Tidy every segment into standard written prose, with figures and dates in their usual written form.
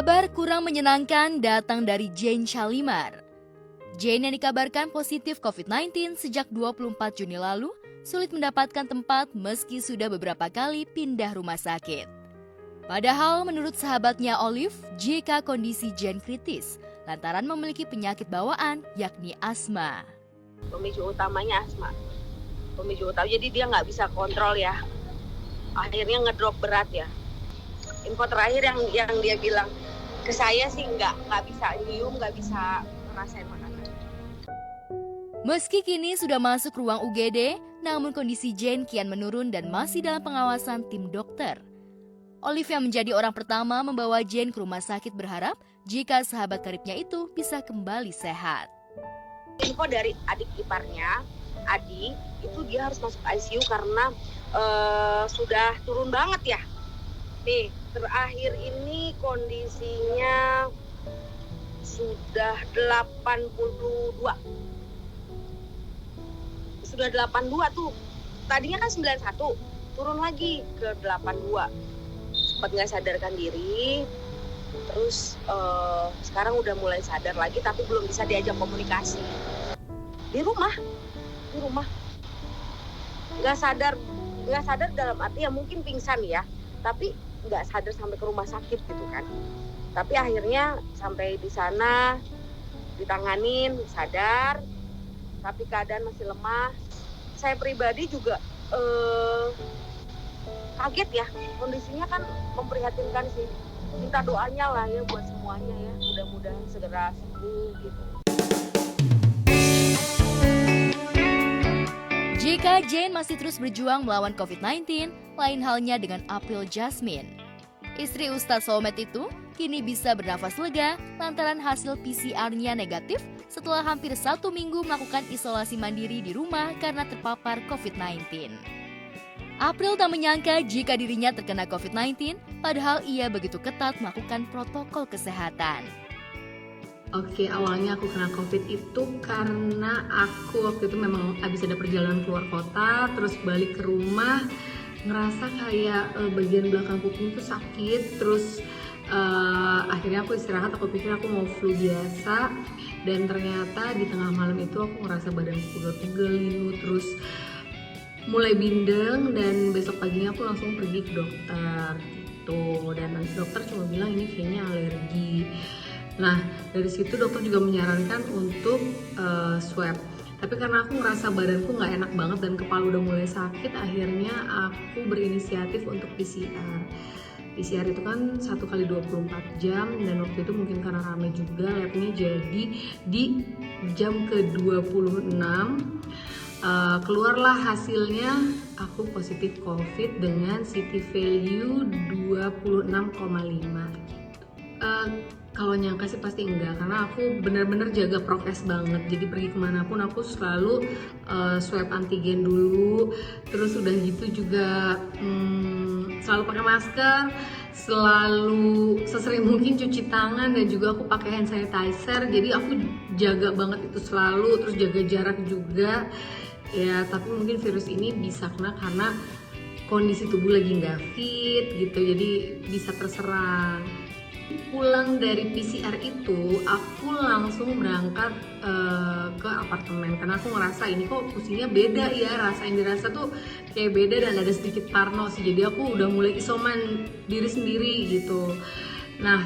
Kabar kurang menyenangkan datang dari Jane Shalimar. Jane yang dikabarkan positif COVID-19 sejak 24 Juni lalu sulit mendapatkan tempat meski sudah beberapa kali pindah rumah sakit. Padahal menurut sahabatnya Olive, jika kondisi Jane kritis lantaran memiliki penyakit bawaan yakni asma. Pemicu utamanya asma. Jadi dia nggak bisa kontrol ya. Akhirnya ngedrop berat ya. Info terakhir yang dia bilang ke saya sih nggak bisa nyium, nggak bisa ngerasain makanan. Meski kini sudah masuk ruang UGD, namun kondisi Jane kian menurun dan masih dalam pengawasan tim dokter. Olive yang menjadi orang pertama membawa Jane ke rumah sakit berharap jika sahabat karibnya itu bisa kembali sehat. Info dari adik iparnya, Adi, itu dia harus masuk ICU karena sudah turun banget ya. Nih, terakhir ini kondisinya sudah 82. Sudah 82 tuh. Tadinya kan 91, turun lagi ke 82. Sempat nggak sadarkan diri, terus sekarang udah mulai sadar lagi tapi belum bisa diajak komunikasi. Di rumah. Nggak sadar dalam arti ya mungkin pingsan ya, tapi nggak sadar sampai ke rumah sakit gitu kan. Tapi akhirnya sampai di sana ditanganin, sadar, tapi keadaan masih lemah. Saya pribadi juga kaget ya, kondisinya kan memprihatinkan sih. Minta doanya lah ya buat semuanya ya, mudah-mudahan segera sembuh gitu. Jika Jane masih terus berjuang melawan COVID-19, lain halnya dengan April Jasmine. Istri Ustadz Somet itu kini bisa bernafas lega lantaran hasil PCR-nya negatif setelah hampir 1 minggu melakukan isolasi mandiri di rumah karena terpapar COVID-19. April tak menyangka jika dirinya terkena COVID-19, padahal ia begitu ketat melakukan protokol kesehatan. Oke, awalnya aku kena COVID itu karena aku waktu itu memang habis ada perjalanan keluar kota, terus balik ke rumah, ngerasa kayak bagian belakang kuping itu sakit, terus akhirnya aku istirahat, aku pikir aku mau flu biasa, dan ternyata di tengah malam itu aku ngerasa badan pegel-pegel, linu, terus mulai bindeng, dan besok paginya aku langsung pergi ke dokter gitu, dan dokter cuma bilang ini kayaknya alergi. Nah, dari situ dokter juga menyarankan untuk swab. Tapi karena aku ngerasa badanku nggak enak banget dan kepala udah mulai sakit, akhirnya aku berinisiatif untuk PCR. PCR itu kan 1 kali 24 jam, dan waktu itu mungkin karena rame juga labnya, jadi di jam ke-26 keluarlah hasilnya aku positif COVID dengan CT value 26,5 gitu. Kalau nyangka sih pasti enggak, karena aku benar-benar jaga prokes banget. Jadi pergi kemanapun aku selalu swab antigen dulu. Terus udah gitu juga selalu pakai masker, selalu sesering mungkin cuci tangan, dan juga aku pakai hand sanitizer. Jadi aku jaga banget itu selalu, terus jaga jarak juga. Ya, tapi mungkin virus ini bisa kena karena kondisi tubuh lagi nggak fit gitu, jadi bisa terserang. Pulang dari PCR itu, aku langsung berangkat ke apartemen karena aku ngerasa ini kok pusingnya beda ya, rasa yang dirasa tuh kayak beda dan ada sedikit parno sih. Jadi aku udah mulai isoman diri sendiri gitu. Nah,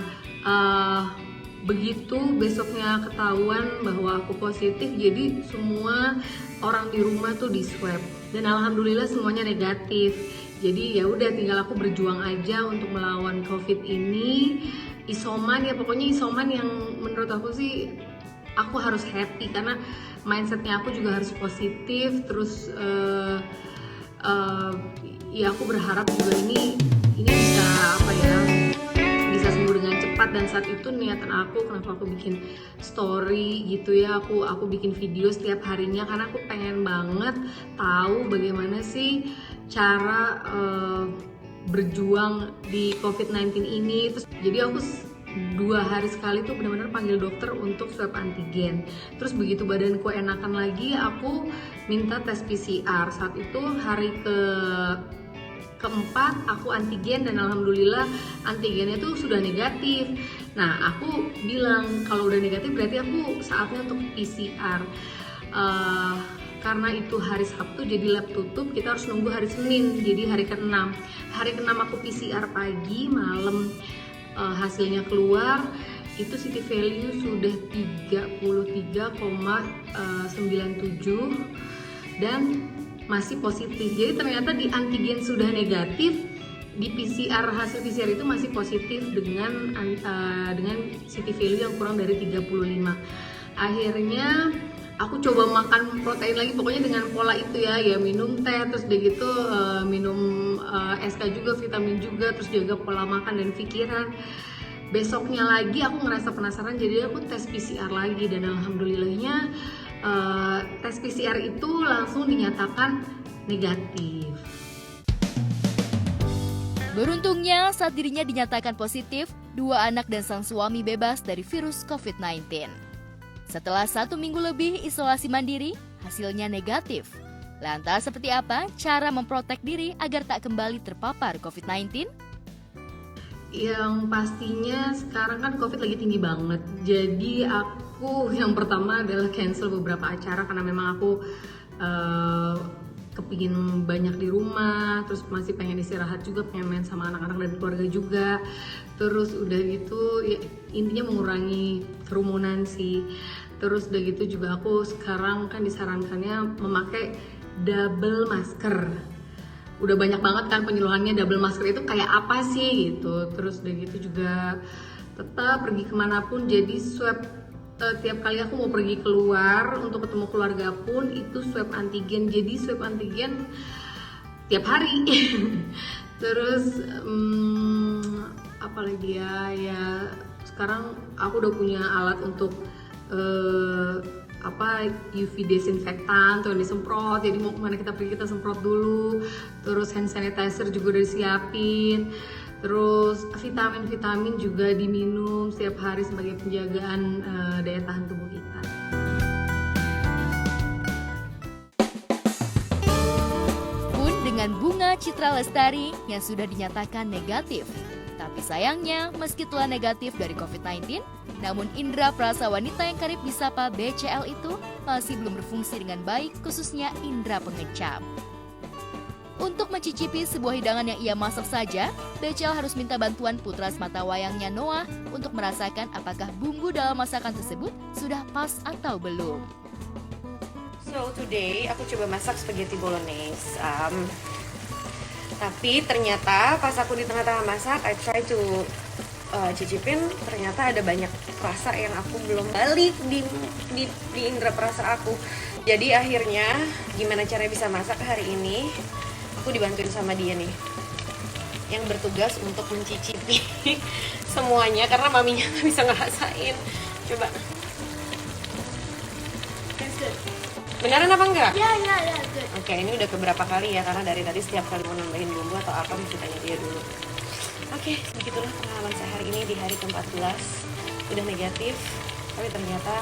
begitu besoknya ketahuan bahwa aku positif, jadi semua orang di rumah tuh di swab dan alhamdulillah semuanya negatif. Jadi ya udah tinggal aku berjuang aja untuk melawan COVID ini. Isoman ya, pokoknya isoman yang menurut aku sih aku harus happy karena mindsetnya aku juga harus positif. Terus ya aku berharap juga ini bisa bisa sembuh dengan cepat. Dan saat itu niatan aku, kenapa aku bikin story gitu ya, aku bikin video setiap harinya karena aku pengen banget tahu bagaimana sih cara berjuang di COVID-19 ini. Terus jadi aku 2 hari sekali tuh benar-benar panggil dokter untuk swab antigen. Terus begitu badanku enakan lagi, aku minta tes PCR. Saat itu hari keempat aku antigen dan alhamdulillah antigennya tuh sudah negatif. Nah, aku bilang kalau udah negatif berarti aku saatnya untuk PCR. Karena itu hari Sabtu jadi lab tutup, kita harus nunggu hari Senin, jadi hari ke-6. Hari ke-6 aku PCR pagi, malam hasilnya keluar, itu city value sudah 33,97 dan masih positif. Jadi ternyata di antigen sudah negatif, di PCR hasil PCR itu masih positif dengan city value yang kurang dari 35. Akhirnya aku coba makan protein lagi, pokoknya dengan pola itu ya minum teh, terus udah gitu minum SK juga, vitamin juga, terus jaga pola makan dan pikiran. Besoknya lagi aku ngerasa penasaran, jadi aku tes PCR lagi dan alhamdulillahnya tes PCR itu langsung dinyatakan negatif. Beruntungnya saat dirinya dinyatakan positif, 2 anak dan sang suami bebas dari virus COVID-19. Setelah 1 minggu lebih isolasi mandiri, hasilnya negatif. Lantas seperti apa cara memprotek diri agar tak kembali terpapar COVID-19? Yang pastinya sekarang kan COVID lagi tinggi banget. Jadi aku yang pertama adalah cancel beberapa acara karena memang aku kepingin banyak di rumah, terus masih pengen istirahat juga, pengen main sama anak-anak dan keluarga juga. Terus udah gitu ya, intinya mengurangi kerumunan sih. Terus udah gitu juga aku sekarang kan disarankannya memakai double masker. Udah banyak banget kan penyuluhannya double masker itu kayak apa sih gitu. Terus udah gitu juga tetap pergi kemanapun jadi swab. Tiap kali aku mau pergi keluar untuk ketemu keluarga pun itu swab antigen, jadi swab antigen tiap hari. Terus apalagi ya sekarang aku udah punya alat untuk UV desinfektan tuh yang disemprot, jadi mau kemana kita pergi kita semprot dulu. Terus hand sanitizer juga udah disiapin. Terus vitamin juga diminum setiap hari sebagai penjagaan daya tahan tubuh kita. Pun dengan Bunga Citra Lestari yang sudah dinyatakan negatif. Tapi sayangnya, meski telah negatif dari COVID-19, namun indera perasa wanita yang kerap disapa BCL itu masih belum berfungsi dengan baik, khususnya indera pengecap. Untuk mencicipi sebuah hidangan yang ia masak saja, Becel harus minta bantuan putra semata wayangnya Noah untuk merasakan apakah bumbu dalam masakan tersebut sudah pas atau belum. So today aku coba masak spaghetti bolognese. Tapi ternyata pas aku di tengah-tengah masak, I try to cicipin, ternyata ada banyak rasa yang aku belum balik di indera perasa aku. Jadi akhirnya gimana cara bisa masak hari ini? Aku dibantuin sama dia nih, yang bertugas untuk mencicipi semuanya karena maminya nggak bisa ngerasain. Coba. Beneran apa enggak? Ya, good. Oke, ini udah keberapa kali ya, karena dari tadi setiap kali mau nambahin bumbu atau apa mesti tanya dia dulu. Oke, begitulah pengalaman saya hari ini di hari ke-14. Udah negatif, tapi ternyata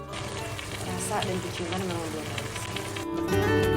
rasa dan penciuman memang belum bagus.